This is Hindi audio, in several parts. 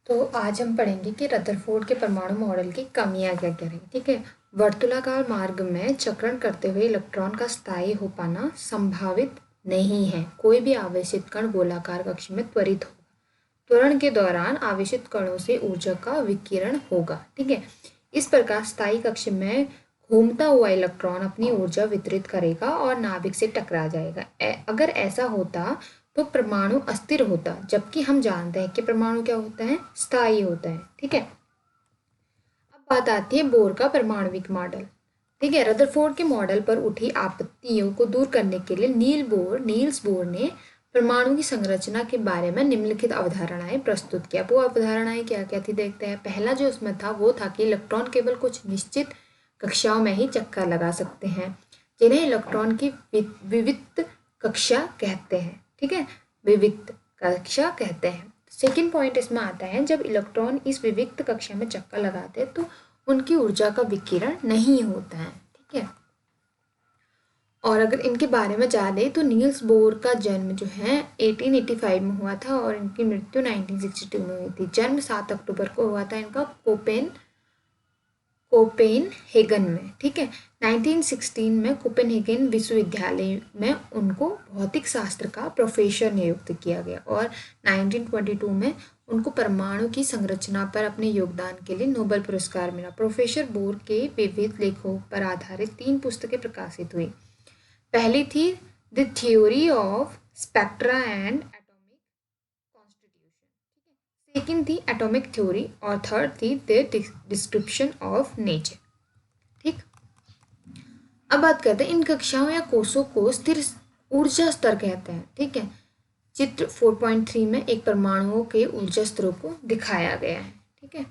तो आज हम पढ़ेंगे कि रदरफोर्ड के परमाणु मॉडल की कमियां क्या क्या रही। ठीक है। वर्तुलाकार मार्ग में चक्रण करते हुए इलेक्ट्रॉन का स्थायी हो पाना संभावित नहीं है। कोई भी आवेशित कण गोलाकार कक्ष में त्वरित होगा। त्वरण के दौरान आवेशित कणों से ऊर्जा का विकिरण होगा। ठीक है। इस प्रकार स्थायी कक्ष में घूमता हुआ इलेक्ट्रॉन अपनी ऊर्जा वितरित करेगा और नाभिक से टकरा जाएगा। अगर ऐसा होता तो परमाणु अस्थिर होता, जबकि हम जानते हैं कि परमाणु क्या होता है, स्थायी होता है। ठीक है। अब बात आती है बोर का परमाणविक मॉडल। ठीक है। रदरफोर्ड के मॉडल पर उठी आपत्तियों को दूर करने के लिए नील्स बोर ने परमाणु की संरचना के बारे में निम्नलिखित अवधारणाएं प्रस्तुत किया। वो अवधारणाएं क्या क्या थी देखते हैं। पहला जो उसमें था वो था कि इलेक्ट्रॉन केवल कुछ निश्चित कक्षाओं में ही चक्कर लगा सकते हैं, जिन्हें इलेक्ट्रॉन की विविक्त कक्षा कहते हैं। ठीक है। विविक्त कक्षा कहते हैं। सेकेंड पॉइंट इसमें आता है, जब इलेक्ट्रॉन इस विविक्त कक्षा में चक्कर लगाते हैं तो उनकी ऊर्जा का विकिरण नहीं होता है। ठीक है। और अगर इनके बारे में जाने तो नील्स बोर का जन्म जो है 1885 में हुआ था और इनकी मृत्यु 1962 में हुई थी। जन्म 7 अक्टूबर को हुआ था इनका कोपेनहेगन में। ठीक है। 1916 में कोपेनहेगन विश्वविद्यालय में उनको भौतिक शास्त्र का प्रोफेसर नियुक्त किया गया और 1922 में उनको परमाणु की संरचना पर अपने योगदान के लिए नोबेल पुरस्कार मिला। प्रोफेसर बोर के विविध लेखों पर आधारित 3 पुस्तकें प्रकाशित हुई। पहली थी the theory of spectra and atomic constitution. Second थी एटॉमिक थ्योरी और थर्ड थी द डिस्क्रिप्शन ऑफ नेचर। ठीक। अब बात करते हैं इन कक्षाओं या कोषों को स्थिर ऊर्जा स्तर कहते हैं। ठीक है। चित्र 4.3 में एक परमाणुओं के ऊर्जा स्तरों को दिखाया गया है। ठीक है।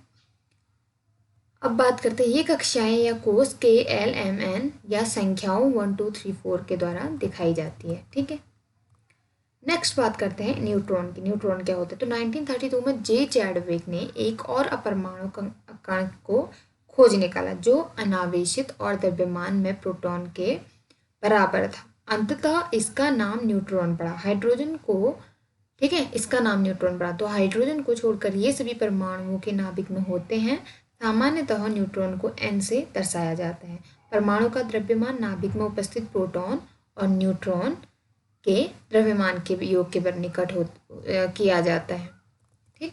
अब बात करते हैं ये कक्षाएं या कोष KLMN या संख्याओं 1 2 3 4 के द्वारा दिखाई जाती है। ठीक है। नेक्स्ट बात करते हैं न्यूट्रॉन की। न्यूट्रॉन क्या होता है, तो 1932 में जे चैडविक ने एक और अपरमाणु कण को खोज निकाला जो अनावेशित और द्रव्यमान में प्रोटॉन के बराबर था। अंततः इसका नाम न्यूट्रॉन पड़ा। हाइड्रोजन को, ठीक है, इसका नाम न्यूट्रॉन पड़ा। तो हाइड्रोजन को छोड़कर ये सभी परमाणुओं के नाभिक में होते हैं। सामान्यतः न्यूट्रॉन को n से दर्शाया जाता है। परमाणु का द्रव्यमान नाभिक में उपस्थित प्रोटॉन और न्यूट्रॉन के द्रव्यमान के योग के निकट किया जाता है। ठीक।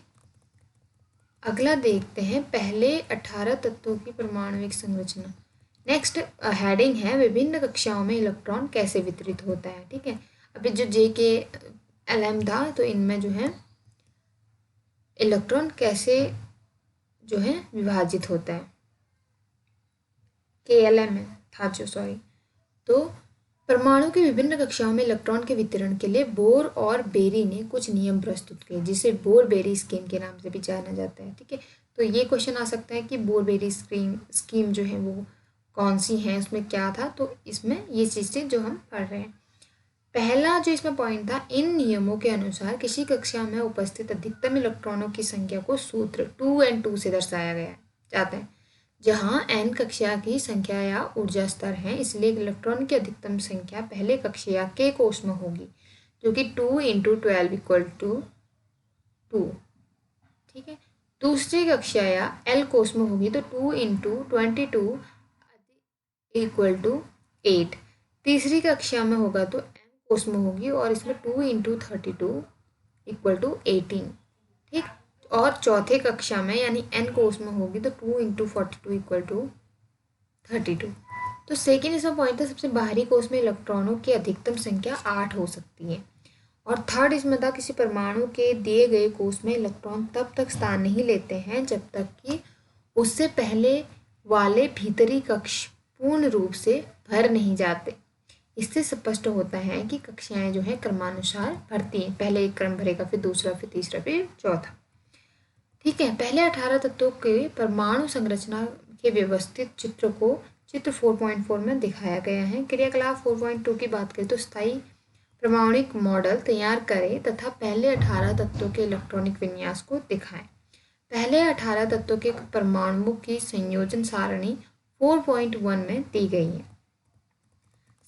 अगला देखते हैं पहले 18 तत्वों की परमाणुविक संरचना। नेक्स्ट हेडिंग है विभिन्न कक्षाओं में इलेक्ट्रॉन कैसे वितरित होता है। ठीक है। अभी जो JKLM था तो इनमें जो है इलेक्ट्रॉन कैसे जो है विभाजित होता है। KLM था जो, सॉरी। तो परमाणु की विभिन्न कक्षाओं में इलेक्ट्रॉन के वितरण के लिए बोर और बेरी ने कुछ नियम प्रस्तुत किए, जिसे बोर बेरी स्कीम के नाम से भी जाना जाता है। ठीक है। तो ये क्वेश्चन आ सकता है कि बोर बेरी स्कीम जो है वो कौन सी है, उसमें क्या था। तो इसमें ये चीज़ें जो हम पढ़ रहे हैं, पहला जो इसमें पॉइंट था, इन नियमों के अनुसार किसी कक्षा में उपस्थित अधिकतम इलेक्ट्रॉनों की संख्या को सूत्र 2n2 से दर्शाया गया जाता है, जहां n कक्षा की संख्या या ऊर्जा स्तर है। इसलिए इलेक्ट्रॉन की अधिकतम संख्या पहले कक्षा के कोष में होगी, जो कि 2 × 12 = 2। ठीक है। दूसरी कक्षा या L कोष में होगी तो 2 × 22 = 8। तीसरी कक्षा में होगा तो M कोष में होगी और इसमें 2 × 32 = 18। ठीक। और चौथे कक्षा में यानी N कोष में होगी तो 2 × 42 = 32। तो सेकेंड इसमें पॉइंट था, सबसे बाहरी कोष में इलेक्ट्रॉनों की अधिकतम संख्या 8 हो सकती है। और थर्ड इसमें था, किसी परमाणु के दिए गए कोष में इलेक्ट्रॉन तब तक स्थान नहीं लेते हैं जब तक कि उससे पहले वाले भीतरी कक्ष पूर्ण रूप से भर नहीं जाते। इससे स्पष्ट होता है कि कक्षाएं जो है क्रमानुसार भरती हैं। पहले एक क्रम भरेगा, फिर दूसरा, फिर तीसरा, फिर चौथा। ठीक है। पहले 18 तत्वों के परमाणु संरचना के व्यवस्थित चित्र को चित्र 4.4 में दिखाया गया है। क्रियाकलाप 4.2 की बात करें तो स्थायी परमाणुक मॉडल तैयार करें तथा पहले 18 तत्वों के इलेक्ट्रॉनिक विन्यास को दिखाएं। पहले 18 तत्वों के परमाणुओं की संयोजन सारणी 4.1 में दी गई है।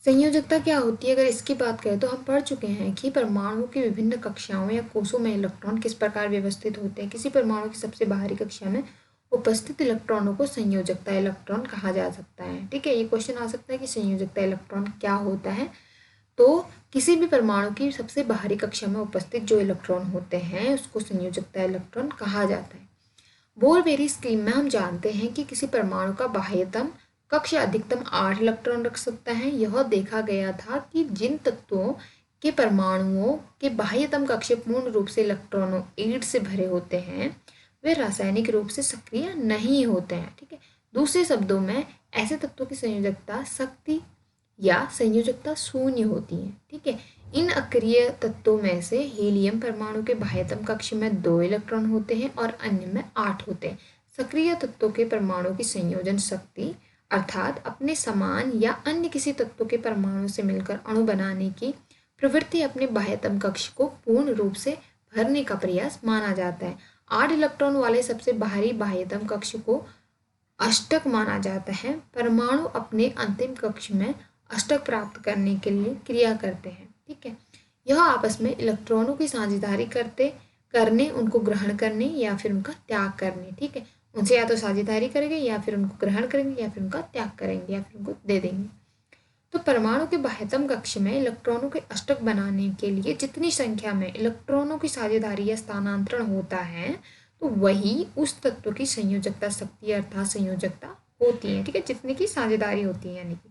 संयोजकता क्या होती है, अगर इसकी बात करें तो हम पढ़ चुके हैं कि परमाणु की विभिन्न कक्षाओं या कोषों में इलेक्ट्रॉन किस प्रकार व्यवस्थित होते हैं। किसी परमाणु की सबसे बाहरी कक्षा में उपस्थित इलेक्ट्रॉनों को संयोजकता इलेक्ट्रॉन कहा जा सकता है। ठीक है, ये क्वेश्चन आ सकता है कि संयोजकता इलेक्ट्रॉन क्या होता है। तो किसी भी परमाणु की सबसे बाहरी कक्षा में उपस्थित जो इलेक्ट्रॉन होते हैं उसको संयोजकता इलेक्ट्रॉन कहा जाता है। बोर-बेरी स्कीम में हम जानते हैं कि किसी परमाणु का बाह्यतम कक्ष अधिकतम 8 इलेक्ट्रॉन रख सकता है। यह देखा गया था कि जिन तत्वों के परमाणुओं के बाह्यतम कक्ष पूर्ण रूप से इलेक्ट्रॉनों 8 से भरे होते हैं वे रासायनिक रूप से सक्रिय नहीं होते हैं। ठीक है, दूसरे शब्दों में ऐसे तत्वों की संयोजकता शक्ति या संयोजकता शून्य होती है। ठीक है, इन अक्रिय तत्वों में से हीलियम परमाणु के बाह्यतम कक्ष में 2 इलेक्ट्रॉन होते हैं और अन्य में 8 होते हैं। सक्रिय तत्वों के परमाणु की संयोजन शक्ति अर्थात अपने समान या अन्य किसी तत्व के परमाणु से मिलकर अणु बनाने की प्रवृत्ति अपने बाह्यतम कक्ष को पूर्ण रूप से भरने का प्रयास माना जाता है। 8 इलेक्ट्रॉन वाले सबसे बाहरी बाह्यतम कक्ष को अष्टक माना जाता है। परमाणु अपने अंतिम कक्ष में अष्टक प्राप्त करने के लिए क्रिया करते हैं। ठीक है, यह आपस में इलेक्ट्रॉनों की साझेदारी करने, उनको ग्रहण करने या फिर उनका त्याग करने। ठीक है, उनसे या तो साझेदारी करेंगे या फिर उनको ग्रहण करेंगे या फिर उनका त्याग करेंगे या फिर उनको दे देंगे। तो परमाणु के बाह्यतम कक्ष में इलेक्ट्रॉनों के अष्टक बनाने के लिए जितनी संख्या में इलेक्ट्रॉनों की साझेदारी या स्थानांतरण होता है तो वही उस तत्व की संयोजकता शक्ति अर्थात संयोजकता होती है। ठीक है, जितने की साझेदारी होती है यानी कि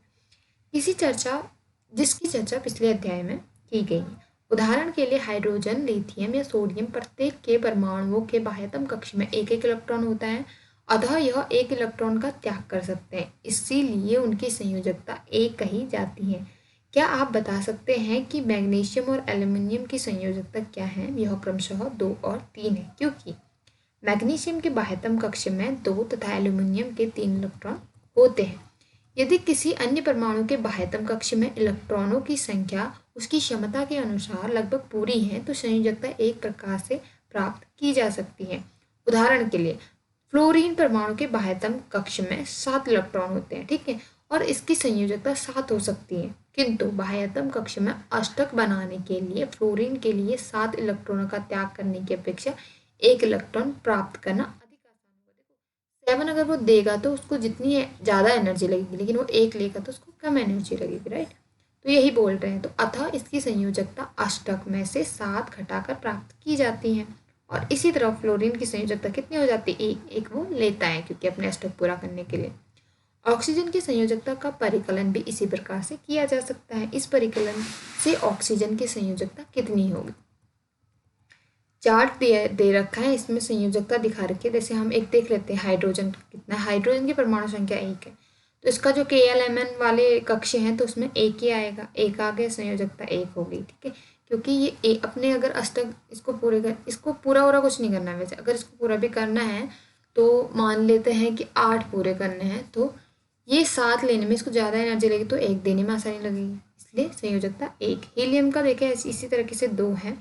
जिसकी चर्चा पिछले अध्याय में की गई है। उदाहरण के लिए हाइड्रोजन, लिथियम या सोडियम प्रत्येक के परमाणुओं के बाह्यतम कक्ष में एक एक इलेक्ट्रॉन होता है, अतः यह एक इलेक्ट्रॉन का त्याग कर सकते हैं, इसीलिए उनकी संयोजकता एक कही जाती है। क्या आप बता सकते हैं कि मैग्नीशियम और एल्यूमिनियम की संयोजकता क्या है? यह क्रमशः 2 और 3 है, क्योंकि मैग्नीशियम के बाह्यतम कक्ष में 2 तथा एल्यूमिनियम के 3 इलेक्ट्रॉन होते हैं। यदि किसी अन्य परमाणु के बाह्यतम कक्ष में इलेक्ट्रॉनों की संख्या उसकी क्षमता के अनुसार लगभग पूरी है तो संयोजकता एक प्रकार से प्राप्त की जा सकती है। उदाहरण के लिए फ्लोरीन परमाणु के बाह्यतम कक्ष में 7 इलेक्ट्रॉन होते हैं। ठीक है, और इसकी संयोजकता 7 हो सकती है, किंतु बाह्यतम कक्ष में अष्टक बनाने के लिए फ्लोरीन के लिए 7 इलेक्ट्रॉनों का त्याग करने की अपेक्षा 1 इलेक्ट्रॉन प्राप्त करना अधिक आसान होगा। 7 अगर वो देगा तो उसको जितनी ज़्यादा एनर्जी लगेगी, लेकिन वो 1 लेगा तो उसको कम एनर्जी लगेगी, राइट। तो यही बोल रहे हैं। तो अतः इसकी संयोजकता अष्टक में से 7 घटाकर प्राप्त की जाती है। और इसी तरह फ्लोरीन की संयोजकता कितनी हो जाती है? एक वो लेता है क्योंकि अपने अष्टक पूरा करने के लिए। ऑक्सीजन की संयोजकता का परिकलन भी इसी प्रकार से किया जा सकता है। इस परिकलन से ऑक्सीजन की संयोजकता कितनी होगी? चार्ट दे रखा है, इसमें संयोजकता दिखा रखी है। जैसे हम एक देख लेते हैं, हाइड्रोजन कितना, हाइड्रोजन की परमाणु संख्या 1 है, तो इसका जो KLMN वाले कक्ष हैं तो उसमें 1 ही आएगा, 1 आ गया, संयोजकता 1 हो गई। ठीक है, क्योंकि ये अपने अगर अष्टक इसको पूरा कुछ नहीं करना है। वैसे अगर इसको पूरा भी करना है तो मान लेते हैं कि 8 पूरे करने हैं, तो ये 7 लेने में इसको ज़्यादा एनर्जी लगेगी तो 1 देने में आसानी लगेगी, इसलिए संयोजकता 1। हीलियम का देखें इसी तरीके से 2 है,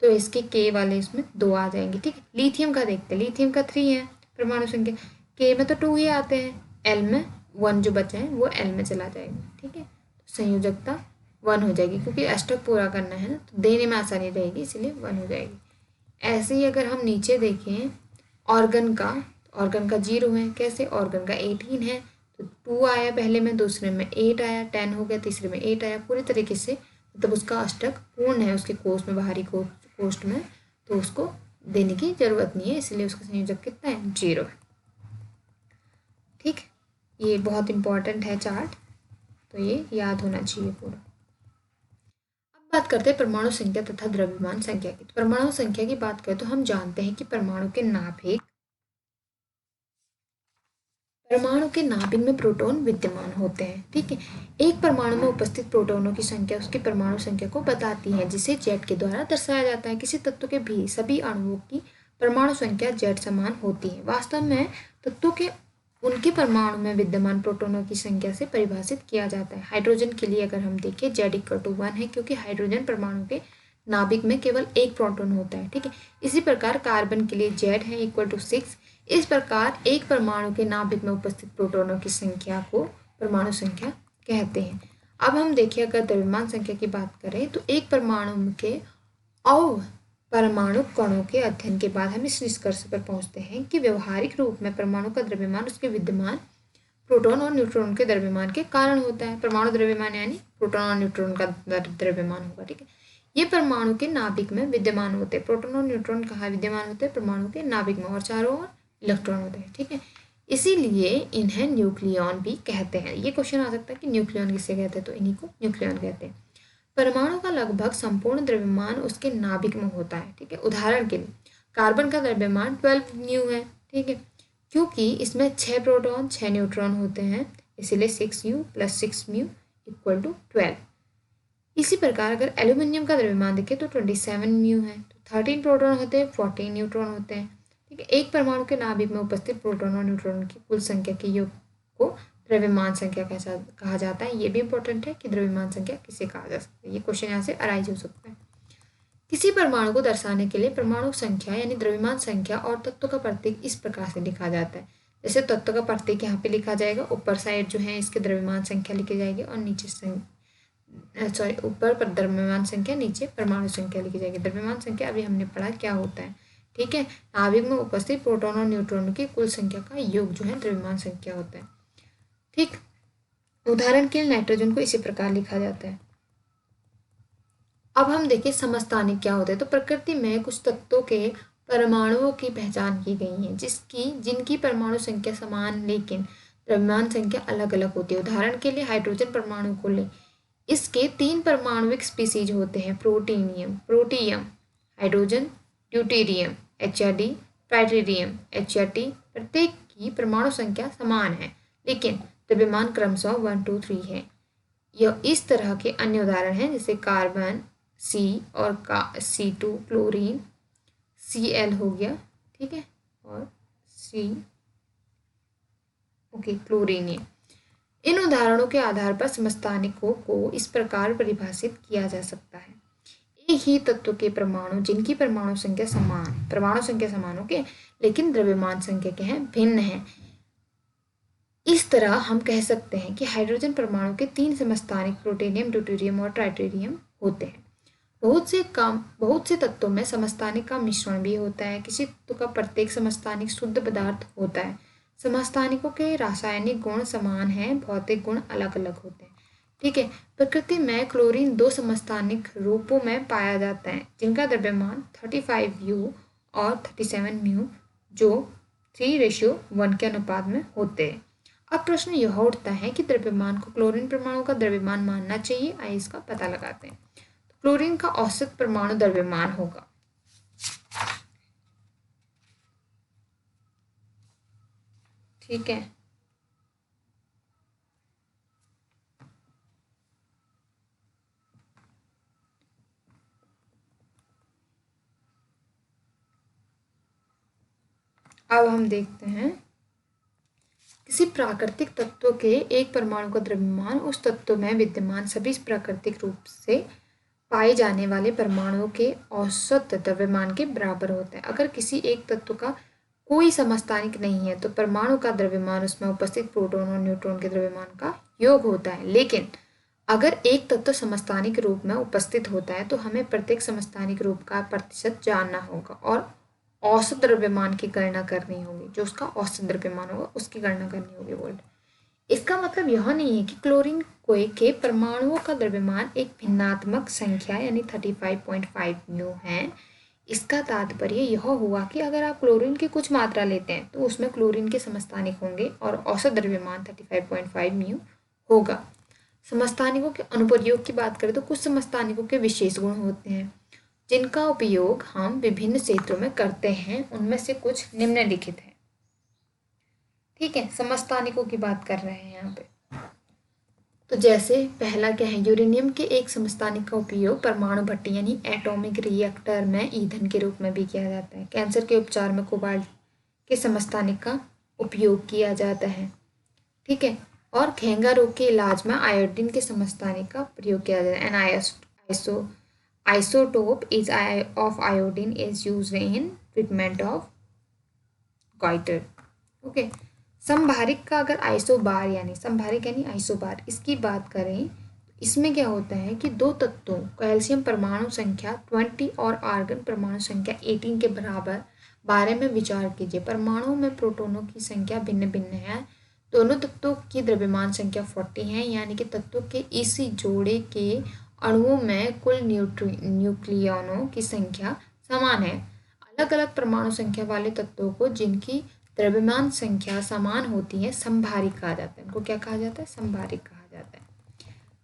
तो इसके K वाले इसमें 2 आ जाएंगे। ठीक है, लिथियम का देखते हैं, लिथियम का 3 है परमाणु संख्या, K में तो 2 ही आते हैं, L में 1 जो बचा है वो L में चला जाएगा। ठीक है, तो संयोजकता 1 हो जाएगी, क्योंकि अष्टक पूरा करना है ना तो देने में आसानी रहेगी, इसलिए 1 हो जाएगी। ऐसे ही अगर हम नीचे देखें ऑर्गन का 0 है। कैसे? ऑर्गन का 18 है, तो 2 आया पहले में, दूसरे में 8 आया, 10 हो गया, तीसरे में 8 आया। पूरी तरीके से मतलब उसका अष्टक पूर्ण है उसके कोष में, बाहरी कोष्ठ में, तो उसको देने की जरूरत नहीं है, इसलिए उसका संयोजक कितना है? 0 है। ठीक, ये बहुत इंपॉर्टेंट है चार्ट, तो ये याद होना चाहिए पूरा। अब बात करते हैं परमाणु संख्या तथा द्रव्यमान संख्या की। तो परमाणु संख्या की बात करें तो हम जानते हैं कि परमाणु के नाभिक में प्रोटॉन विद्यमान होते हैं। ठीक है, एक परमाणु में उपस्थित प्रोटॉनों की संख्या उसकी परमाणु संख्या को बताती है, जिसे Z के द्वारा दर्शाया जाता है। किसी तत्व के भी सभी अणुओं की परमाणु संख्या Z समान होती है। वास्तव में तत्वों के उनके परमाणु में विद्यमान प्रोटॉनों की संख्या से परिभाषित किया जाता है। हाइड्रोजन के लिए अगर हम देखें Z = 1 है, क्योंकि हाइड्रोजन परमाणु के नाभिक में केवल एक प्रोटॉन होता है। ठीक है, इसी प्रकार कार्बन के लिए Z है = 6। इस प्रकार एक परमाणु के नाभिक में उपस्थित प्रोटॉनों की संख्या को परमाणु संख्या कहते हैं। अब हम देखिए अगर द्रव्यमान संख्या की बात करें तो एक परमाणु के परमाणु कणों के अध्ययन के बाद हम इस निष्कर्ष पर पहुंचते हैं कि व्यवहारिक रूप में परमाणु का द्रव्यमान उसके विद्यमान प्रोटॉन और न्यूट्रॉन के द्रव्यमान के कारण होता है। परमाणु द्रव्यमान यानी प्रोटॉन और न्यूट्रॉन का द्रव्यमान होगा, ठीक है। ये परमाणु के नाभिक में विद्यमान होते हैं। प्रोटॉन और न्यूट्रॉन कहाँ विद्यमान होते हैं? परमाणु के नाभिक में, और चारों ओर इलेक्ट्रॉन होते हैं, ठीक है। इसीलिए इन्हें न्यूक्लियॉन भी कहते हैं। ये क्वेश्चन आ सकता है कि न्यूक्लियॉन किसे कहते हैं, तो इन्हीं को न्यूक्लियॉन कहते हैं। परमाणु का लगभग संपूर्ण द्रव्यमान उसके नाभिक में होता है, ठीक है। उदाहरण के लिए कार्बन का द्रव्यमान 12 म्यू है, ठीक है, क्योंकि इसमें 6 प्रोटॉन 6 न्यूट्रॉन होते हैं, इसीलिए 6u + 6 म्यू = 12। इसी प्रकार अगर एल्यूमिनियम का द्रव्यमान देखें तो 27 म्यू है, तो 13 प्रोटॉन होते हैं, 14 न्यूट्रॉन होते हैं, ठीक है। एक परमाणु के नाभिक में उपस्थित प्रोटॉन और न्यूट्रॉन की कुल संख्या के योग को द्रव्यमान संख्या कहा जाता है। ये भी इंपॉर्टेंट है कि द्रव्यमान संख्या किसे कहा जा सकता है। ये क्वेश्चन यहाँ से अराइज हो सकता है। किसी परमाणु को दर्शाने के लिए परमाणु संख्या यानी द्रव्यमान संख्या और तत्व का प्रतीक इस प्रकार से लिखा जाता है। जैसे तत्व का प्रतीक यहाँ पे लिखा जाएगा, ऊपर साइड जो है इसके द्रव्यमान संख्या लिखी जाएगी, और नीचे ऊपर पर द्रव्यमान संख्या, नीचे परमाणु संख्या लिखी जाएगी। द्रव्यमान संख्या अभी हमने पढ़ा क्या होता है, ठीक है। नाभिक में उपस्थित प्रोटॉन और न्यूट्रॉन की कुल संख्या का योग जो है द्रव्यमान संख्या होता है, ठीक। उदाहरण के लिए नाइट्रोजन को इसी प्रकार लिखा जाता है। अब हम देखें समस्थानिक क्या होते हैं। तो प्रकृति में कुछ तत्वों के परमाणुओं की पहचान की गई है जिनकी परमाणु संख्या समान लेकिन द्रव्यमान संख्या अलग अलग होती है। उदाहरण के लिए हाइड्रोजन परमाणु को ले, इसके 3 परमाणुविक स्पीसीज होते हैं, protium, hydrogen, deuterium HRD, ट्राइटेरियम HRT। प्रत्येक की परमाणु संख्या समान है लेकिन द्रव्यमान क्रमशः 1, 2, 3 है। यह इस तरह के अन्य उदाहरण हैं जैसे कार्बन C और C2, क्लोरीन Cl हो गया, ठीक है, और क्लोरीन। इन उदाहरणों के आधार पर समस्थानिकों को इस प्रकार परिभाषित किया जा सकता है। एक ही तत्व के परमाणु जिनकी परमाणु संख्या समान ओके, लेकिन द्रव्यमान संख्या क्या है, भिन्न है। इस तरह हम कह सकते हैं कि हाइड्रोजन परमाणु के 3 समस्थानिक प्रोटेनियम, ड्यूटेरियम और ट्राइटेरियम होते हैं। बहुत से तत्वों में समस्थानिक का मिश्रण भी होता है। किसी तत्व का प्रत्येक समस्थानिक शुद्ध पदार्थ होता है। समस्थानिकों के रासायनिक गुण समान हैं, भौतिक गुण अलग अलग होते हैं, ठीक है। प्रकृति में क्लोरीन 2 समस्थानिक रूपों में पाया जाता है जिनका द्रव्यमान 35u और 37 म्यू जो 3:1 के अनुपात में होते हैं। अब प्रश्न यह उठता है कि द्रव्यमान को क्लोरीन परमाणु का द्रव्यमान मानना चाहिए। आइए इसका पता लगाते हैं। तो क्लोरीन का औसत परमाणु द्रव्यमान होगा, ठीक है। अब हम देखते हैं किसी प्राकृतिक तत्व के एक परमाणु का द्रव्यमान उस तत्व में विद्यमान सभी प्राकृतिक रूप से पाए जाने वाले परमाणुओं के औसत द्रव्यमान के बराबर होता है। अगर किसी एक तत्व का कोई समस्थानिक नहीं है तो परमाणु का द्रव्यमान उसमें उपस्थित प्रोटॉन और न्यूट्रॉन के द्रव्यमान का योग होता है। लेकिन अगर एक तत्व समस्थानिक रूप में उपस्थित होता है तो हमें प्रत्येक समस्थानिक रूप का प्रतिशत जानना होगा और औसत द्रव्यमान की गणना करनी होगी। जो उसका औसत द्रव्यमान होगा उसकी गणना करनी होगी बोल्ड। इसका मतलब यह नहीं है कि क्लोरीन के परमाणुओं का द्रव्यमान एक भिन्नात्मक संख्या यानी 35.5 म्यू है। इसका तात्पर्य यह हुआ कि अगर आप क्लोरीन की कुछ मात्रा लेते हैं तो उसमें क्लोरीन के समस्थानिक होंगे और औसत द्रव्यमान 35.5 म्यू होगा। समस्थानिकों के अनुप्रयोग की बात करें तो कुछ समस्थानिकों के विशेष गुण होते हैं जिनका उपयोग हम विभिन्न क्षेत्रों में करते हैं। उनमें से कुछ निम्नलिखित हैं, ठीक है। समस्थानिकों की बात कर रहे हैं यहाँ पे। तो जैसे पहला क्या है, यूरेनियम के एक समस्थानिक का उपयोग परमाणु भट्टी यानी एटॉमिक रिएक्टर में ईंधन के रूप में भी किया जाता है। कैंसर के उपचार में कोबाल्ट के समस्थानिक का उपयोग किया जाता है, ठीक है। और घेंगा रोग के इलाज में आयोडीन के समस्थानिक का प्रयोग किया जाता है। Isotope of iodine is used in treatment of goiter, okay. संभारिक का अगर आइसोबार यानी संभारिक यानी आइसोबार इसकी बात करें तो इसमें क्या होता है कि दो तत्वों कैल्शियम परमाणु संख्या 20 और आर्गन परमाणु संख्या 18 के बराबर बारे में विचार कीजिए। परमाणुओं में प्रोटॉनों की संख्या भिन्न भिन्न है। दोनों तत्वों की द्रव्यमान संख्या 40 है, यानी कि तत्वों के इसी जोड़े के अणुओं में कुल न्यूक्लियनों की संख्या समान है। अलग अलग परमाणु संख्या वाले तत्वों को जिनकी द्रव्यमान संख्या समान होती है समभारिक कहा जाता है। इनको क्या कहा जाता है? समभारिक कहा जाता है।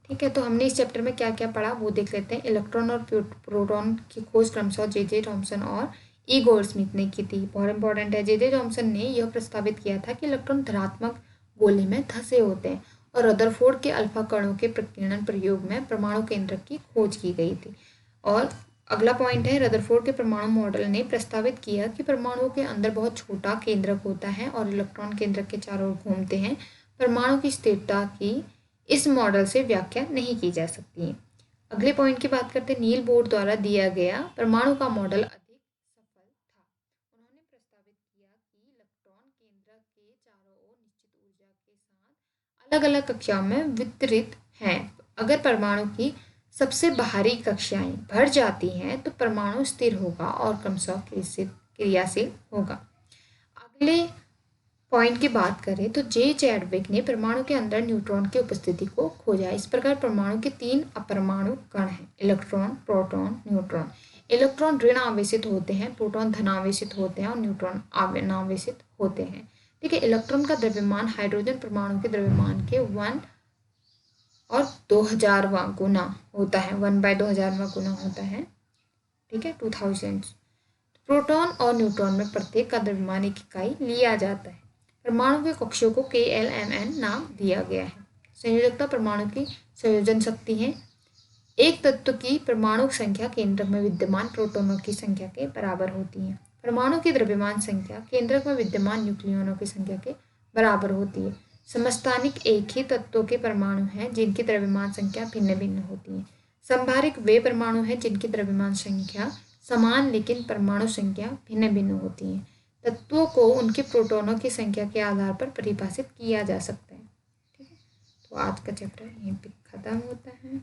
ठीक है, तो हमने इस चैप्टर में क्या क्या पढ़ा वो देख लेते हैं। इलेक्ट्रॉन और प्रोटॉन की खोज क्रमशः जे थॉमसन और ई गोल्डस्मिथ ने की थी। बहुत इंपॉर्टेंट है। जे थॉमसन ने यह प्रस्तावित किया था कि इलेक्ट्रॉन धनात्मक गोले में धंसे होते हैं, और रदरफोर्ड के अल्फा कणों के प्रकीर्णन प्रयोग में परमाणु केंद्रक की खोज की गई थी। और अगला पॉइंट है, रदरफोर्ड के परमाणु मॉडल ने प्रस्तावित किया कि परमाणुओं के अंदर बहुत छोटा केंद्रक होता है और इलेक्ट्रॉन केंद्रक के चारों ओर घूमते हैं। परमाणु की स्थिरता की इस मॉडल से व्याख्या नहीं की जा सकती है। अगले पॉइंट की बात करते हैं। नील बोर द्वारा दिया गया परमाणु का मॉडल अधिक सफल था। उन्होंने प्रस्तावित किया कि इलेक्ट्रॉन केंद्रक के चारों ओर निश्चित ऊर्जा के साथ अलग अलग कक्षाओं में वितरित हैं। अगर परमाणु की सबसे बाहरी कक्षाएं भर जाती हैं तो परमाणु स्थिर होगा और क्रमशः क्रियाशील होगा। अगले पॉइंट की बात करें तो जे चैडविक ने परमाणु के अंदर न्यूट्रॉन की उपस्थिति को खोजा। इस प्रकार परमाणु के 3 अपरमाणु कण हैं, इलेक्ट्रॉन, प्रोटॉन, न्यूट्रॉन। इलेक्ट्रॉन ऋण आवेशित होते हैं, प्रोटॉन धनावेशित होते हैं और न्यूट्रॉन अनावेशित होते हैं। ठीक है, इलेक्ट्रॉन का द्रव्यमान हाइड्रोजन परमाणु के द्रव्यमान के 1 और 2000वां गुना होता है, 1/2000वां गुना होता है। ठीक है, 2000। प्रोटॉन और न्यूट्रॉन में प्रत्येक का द्रव्यमान एक इकाई लिया जाता है। परमाणु के कक्षों को KLMN नाम दिया गया है। संयोजकता परमाणु की संयोजन शक्ति है। एक तत्व की परमाणु संख्या केंद्रक में विद्यमान प्रोटॉनों की संख्या के बराबर होती है। परमाणु की द्रव्यमान संख्या केंद्रक में विद्यमान न्यूक्लियनों की संख्या के बराबर होती है। समस्थानिक एक ही तत्वों के परमाणु हैं जिनकी द्रव्यमान संख्या भिन्न भिन्न होती है। संभारिक वे परमाणु हैं जिनकी द्रव्यमान संख्या समान लेकिन परमाणु संख्या भिन्न भिन्न होती है। तत्वों को उनके प्रोटॉनों की संख्या के आधार पर परिभाषित किया जा सकता है। ठीक है, तो आज का चैप्टर यहीं पे खत्म होता है।